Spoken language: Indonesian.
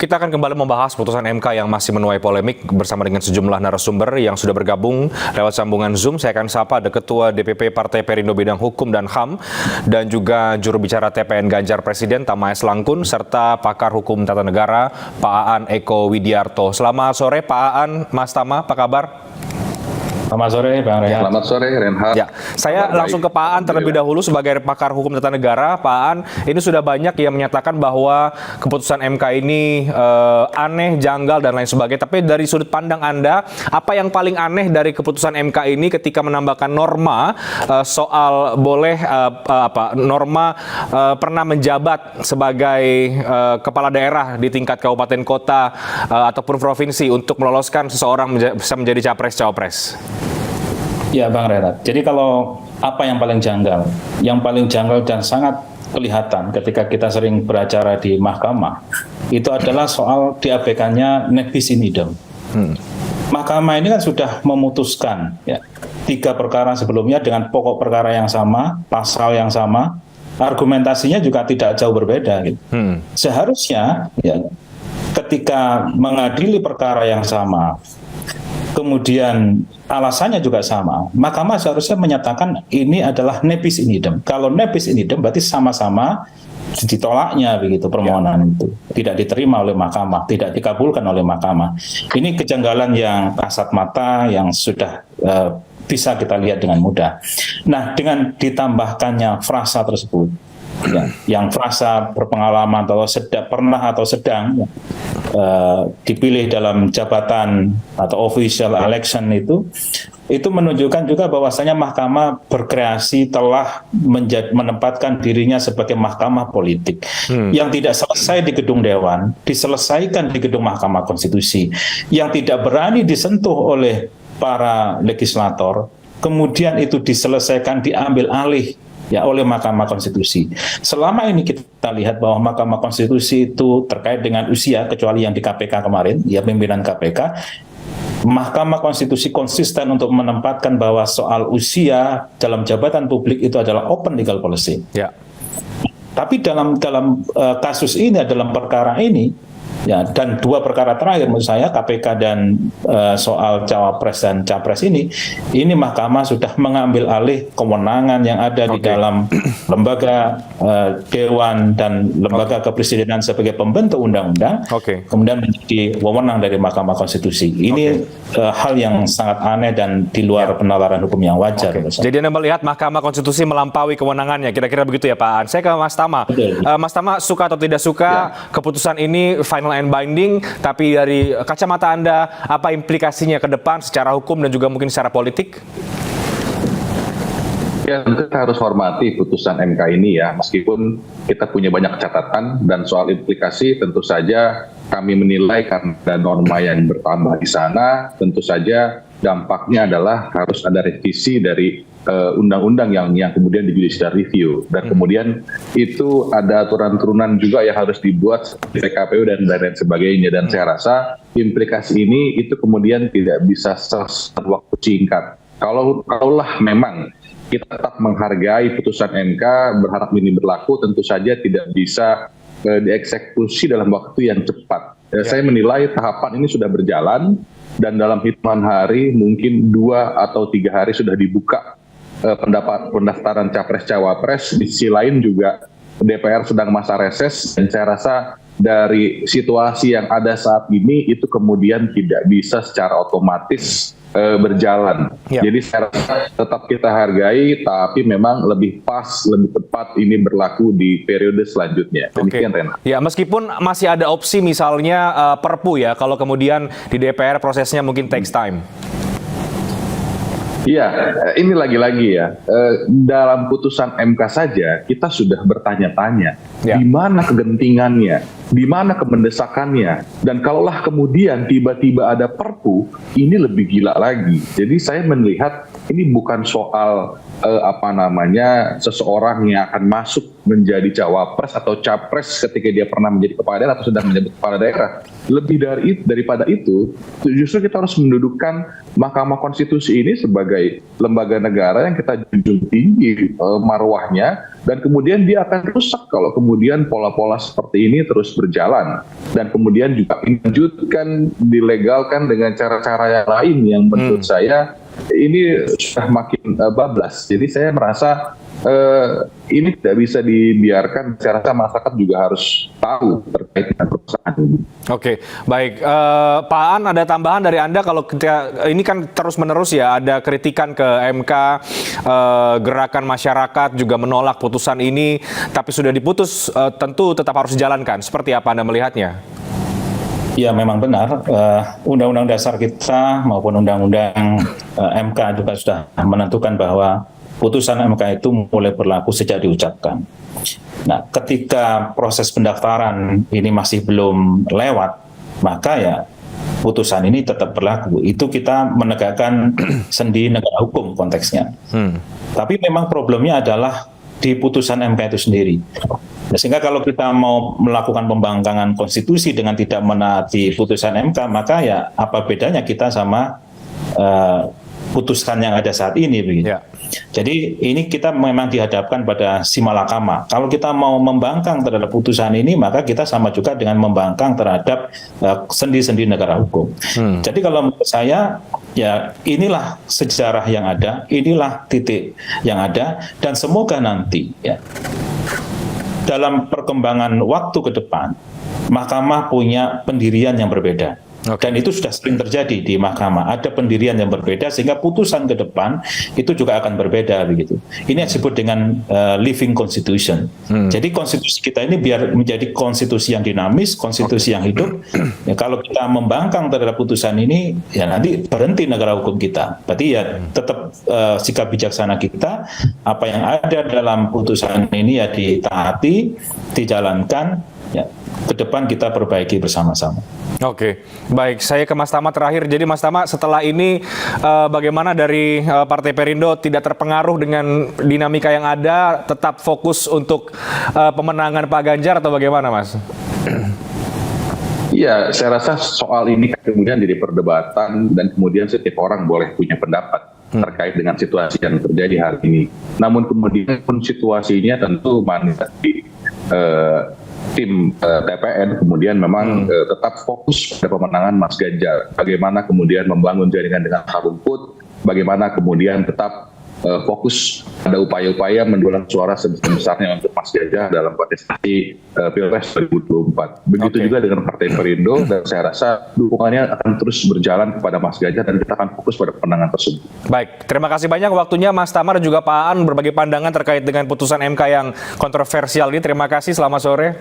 Kita akan kembali membahas putusan MK yang masih menuai polemik bersama dengan sejumlah narasumber yang sudah bergabung lewat sambungan Zoom. Saya akan sapa ada Ketua DPP Partai Perindo Bidang Hukum dan HAM dan juga juru bicara TPN Ganjar Presiden Tamaes Langkun serta pakar hukum tata negara Pak Aan Eko Widiarto. Selamat sore Pak Aan, Mas Tama, apa kabar? Selamat sore, Bang Rehat. Selamat sore, Renhat. Ya, saya langsung ke Pak Aan terlebih dahulu sebagai pakar hukum tata negara. Pak Aan, ini sudah banyak yang menyatakan bahwa keputusan MK ini aneh, janggal, dan lain sebagainya. Tapi dari sudut pandang Anda, apa yang paling aneh dari keputusan MK ini ketika menambahkan norma soal boleh norma pernah menjabat sebagai kepala daerah di tingkat kabupaten kota ataupun provinsi untuk meloloskan seseorang bisa menjadi capres-cawapres? Ya, Bang Renhat. Jadi kalau apa yang paling janggal? Yang paling janggal dan sangat kelihatan ketika kita sering beracara di mahkamah, itu adalah soal diabaikannya ne bis in idem. Mahkamah ini kan sudah memutuskan ya, 3 perkara sebelumnya dengan pokok perkara yang sama, pasal yang sama, argumentasinya juga tidak jauh berbeda. Gitu. Seharusnya ya, ketika mengadili perkara yang sama, kemudian alasannya juga sama, Mahkamah seharusnya menyatakan ini adalah ne bis in idem. Kalau ne bis in idem berarti sama-sama ditolaknya begitu permohonan itu. Tidak diterima oleh Mahkamah, tidak dikabulkan oleh Mahkamah. Ini kejanggalan yang kasat mata yang sudah bisa kita lihat dengan mudah. Nah, dengan ditambahkannya frasa tersebut, ya, yang frasa berpengalaman atau pernah atau sedang dipilih dalam jabatan atau official election itu menunjukkan juga bahwasanya Mahkamah berkreasi telah menempatkan dirinya sebagai mahkamah politik yang tidak selesai di gedung Dewan, diselesaikan di gedung Mahkamah Konstitusi, yang tidak berani disentuh oleh para legislator, kemudian itu diselesaikan, diambil alih ya oleh Mahkamah Konstitusi. Selama ini kita lihat bahwa Mahkamah Konstitusi itu terkait dengan usia, kecuali yang di KPK kemarin, ya pimpinan KPK, Mahkamah Konstitusi konsisten untuk menempatkan bahwa soal usia dalam jabatan publik itu adalah open legal policy. Ya. Tapi dalam kasus ini, dalam perkara ini, ya, dan 2 perkara terakhir menurut saya KPK dan soal cawapres dan capres ini Mahkamah sudah mengambil alih kewenangan yang ada di dalam lembaga Dewan dan lembaga kepresidenan sebagai pembentuk undang-undang, kemudian menjadi wewenang dari Mahkamah Konstitusi. Ini hal yang sangat aneh dan di luar penalaran hukum yang wajar. Jadi Anda melihat Mahkamah Konstitusi melampaui kewenangannya, kira-kira begitu ya Pak Aan. Saya ke Mas Tama. Mas Tama, suka atau tidak suka keputusan ini final and binding, tapi dari kacamata Anda, apa implikasinya ke depan secara hukum dan juga mungkin secara politik? Ya, tentu kita harus hormati putusan MK ini ya, meskipun kita punya banyak catatan dan soal implikasi tentu saja kami menilai karena norma yang bertambah di sana, tentu saja dampaknya adalah harus ada revisi dari undang-undang yang kemudian di judicial review, dan kemudian itu ada aturan-turunan juga yang harus dibuat di PKPU dan lain sebagainya, dan saya rasa implikasi ini itu kemudian tidak bisa selesai waktu singkat. Kalaulah memang kita tetap menghargai putusan MK, berharap ini berlaku, tentu saja tidak bisa dieksekusi dalam waktu yang cepat. Saya menilai tahapan ini sudah berjalan dan dalam hitungan hari, mungkin 2 atau 3 hari sudah dibuka pendaftaran capres-cawapres. Di sisi lain juga DPR sedang masa reses, dan saya rasa dari situasi yang ada saat ini itu kemudian tidak bisa secara otomatis berjalan. Jadi saya rasa tetap kita hargai, tapi memang lebih pas, lebih tepat ini berlaku di periode selanjutnya. Demikian, Renat. Ya, meskipun masih ada opsi misalnya Perpu ya, kalau kemudian di DPR prosesnya mungkin takes time. Iya, ini lagi-lagi ya, dalam putusan MK saja kita sudah bertanya-tanya, di mana kegentingannya, di mana kemendesakannya, dan kalaulah kemudian tiba-tiba ada Perpu, ini lebih gila lagi. Jadi saya melihat ini bukan soal seseorang yang akan masuk menjadi cawapres atau capres ketika dia pernah menjadi kepala daerah atau sedang menjadi kepala daerah. Lebih daripada itu, justru kita harus mendudukkan Mahkamah Konstitusi ini sebagai lembaga negara yang kita junjung tinggi marwahnya, Dan kemudian dia akan rusak kalau kemudian pola-pola seperti ini terus berjalan. Dan kemudian juga dilanjutkan, dilegalkan dengan cara-cara yang lain yang menurut saya ini sudah makin bablas. Jadi saya merasa ini tidak bisa dibiarkan. Saya rasa masyarakat juga harus tahu terkait dengan perusahaan ini. Oke, baik. Pak Aan, ada tambahan dari Anda kalau kita, ini kan terus-menerus ya ada kritikan ke MK, gerakan masyarakat juga menolak putusan ini, tapi sudah diputus, tentu tetap harus dijalankan. Seperti apa Anda melihatnya? Ya memang benar, Undang-Undang Dasar kita maupun Undang-Undang MK juga sudah menentukan bahwa putusan MK itu mulai berlaku sejak diucapkan. Nah, ketika proses pendaftaran ini masih belum lewat, maka ya putusan ini tetap berlaku. Itu kita menegakkan sendi negara hukum konteksnya. Tapi memang problemnya adalah di putusan MK itu sendiri. Sehingga kalau kita mau melakukan pembangkangan konstitusi dengan tidak menaati putusan MK, maka ya apa bedanya kita sama putusan yang ada saat ini begitu. Ya. Jadi ini kita memang dihadapkan pada simalakama. Kalau kita mau membangkang terhadap putusan ini, maka kita sama juga dengan membangkang terhadap sendi-sendi negara hukum. Jadi kalau menurut saya, ya inilah sejarah yang ada, inilah titik yang ada, dan semoga nanti ya dalam perkembangan waktu ke depan, mahkamah punya pendirian yang berbeda. Dan itu sudah sering terjadi di mahkamah. Ada pendirian yang berbeda sehingga putusan ke depan itu juga akan berbeda begitu. Ini yang disebut dengan living constitution. Jadi konstitusi kita ini biar menjadi konstitusi yang dinamis, konstitusi yang hidup. Ya, kalau kita membangkang terhadap putusan ini, ya nanti berhenti negara hukum kita. Berarti ya tetap sikap bijaksana kita, apa yang ada dalam putusan ini ya ditaati, dijalankan, ya ke depan kita perbaiki bersama-sama. Oke, baik. Saya ke Mas Tama terakhir. Jadi Mas Tama, setelah ini bagaimana dari Partai Perindo tidak terpengaruh dengan dinamika yang ada, tetap fokus untuk pemenangan Pak Ganjar atau bagaimana, Mas? Iya, saya rasa soal ini kemudian jadi perdebatan dan kemudian setiap orang boleh punya pendapat terkait dengan situasi yang terjadi hari ini. Namun kemudian pun situasinya tentu mandat di tim TPN kemudian memang tetap fokus pada pemenangan Mas Ganjar. Bagaimana kemudian membangun jaringan dengan akar rumput, bagaimana kemudian tetap fokus pada upaya-upaya mendulang suara sebesar-besarnya untuk Mas Ganjar dalam kontestasi Pilpres 2024. Begitu juga dengan Partai Perindo, dan saya rasa dukungannya akan terus berjalan kepada Mas Ganjar dan kita akan fokus pada kemenangan tersebut. Baik, terima kasih banyak waktunya Mas Tama dan juga Pak Aan berbagi pandangan terkait dengan putusan MK yang kontroversial ini. Terima kasih, selamat sore.